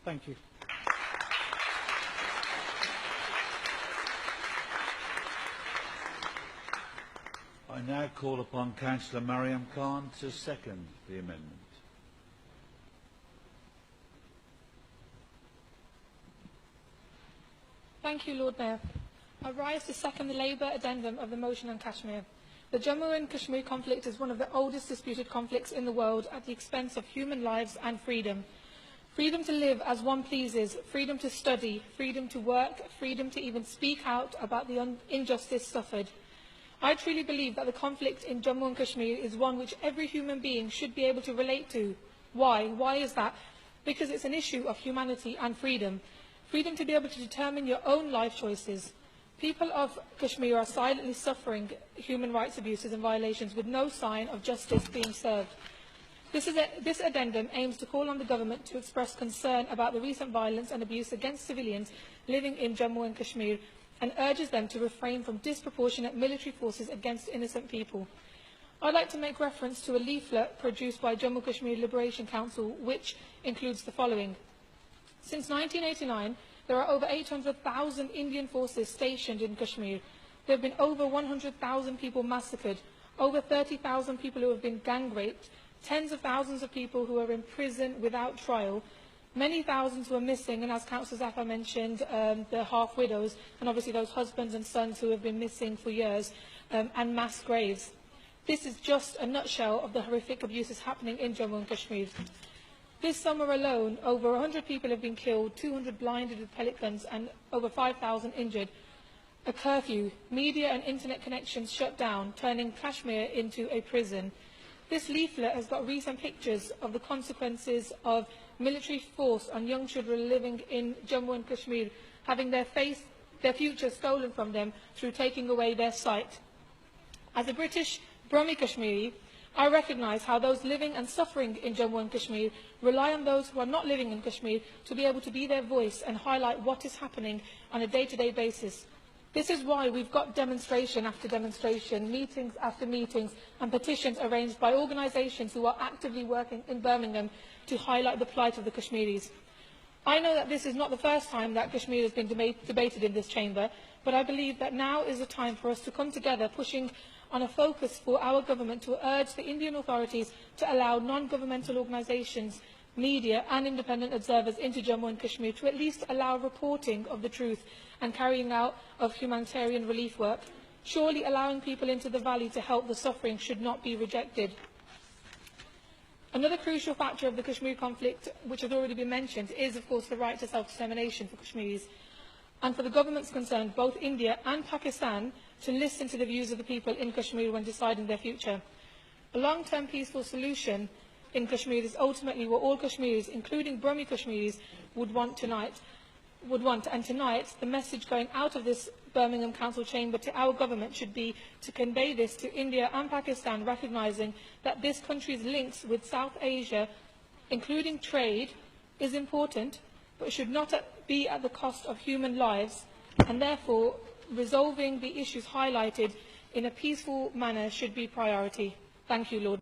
Thank you. I now call upon Councillor Mariam Khan to second the amendment. Thank you, Lord Mayor. I rise to second the Labour addendum of the motion on Kashmir. The Jammu and Kashmir conflict is one of the oldest disputed conflicts in the world at the expense of human lives and freedom. Freedom to live as one pleases, freedom to study, freedom to work, freedom to even speak out about the injustice suffered. I truly believe that the conflict in Jammu and Kashmir is one which every human being should be able to relate to. Why? Why is that? Because it's an issue of humanity and freedom. Freedom to be able to determine your own life choices. People of Kashmir are silently suffering human rights abuses and violations with no sign of justice being served. This addendum aims to call on the government to express concern about the recent violence and abuse against civilians living in Jammu and Kashmir and urges them to refrain from disproportionate military forces against innocent people. I would like to make reference to a leaflet produced by Jammu Kashmir Liberation Council, which includes the following. Since 1989, there are over 800,000 Indian forces stationed in Kashmir. There have been over 100,000 people massacred, over 30,000 people who have been gang raped, tens of thousands of people who are in prison without trial, many thousands who are missing, and as Councillor Zafar mentioned, the half-widows, and obviously those husbands and sons who have been missing for years, and mass graves. This is just a nutshell of the horrific abuses happening in Jammu and Kashmir. This summer alone, over 100 people have been killed, 200 blinded with pellet guns, and over 5,000 injured. A curfew, media and internet connections shut down, turning Kashmir into a prison. This leaflet has got recent pictures of the consequences of military force on young children living in Jammu and Kashmir, having their future stolen from them through taking away their sight. As a British Brahmi Kashmiri, I recognise how those living and suffering in Jammu and Kashmir rely on those who are not living in Kashmir to be able to be their voice and highlight what is happening on a day-to-day basis. This is why we've got demonstration after demonstration, meetings after meetings, and petitions arranged by organisations who are actively working in Birmingham to highlight the plight of the Kashmiris. I know that this is not the first time that Kashmir has been debated in this chamber, but I believe that now is the time for us to come together, pushing on a focus for our government to urge the Indian authorities to allow non-governmental organisations, media and independent observers into Jammu and Kashmir to at least allow reporting of the truth and carrying out of humanitarian relief work. Surely allowing people into the valley to help the suffering should not be rejected. Another crucial factor of the Kashmir conflict, which has already been mentioned, is of course the right to self-determination for Kashmiris, and for the governments concerned, both India and Pakistan, to listen to the views of the people in Kashmir when deciding their future. A long-term peaceful solution in Kashmir is ultimately what all Kashmiris, including Brahmi Kashmiris, would want. And tonight, the message going out of this Birmingham Council chamber to our government should be to convey this to India and Pakistan, recognising that this country's links with South Asia, including trade, is important, but should not be at the cost of human lives, and therefore resolving the issues highlighted in a peaceful manner should be priority. Thank you, Lord.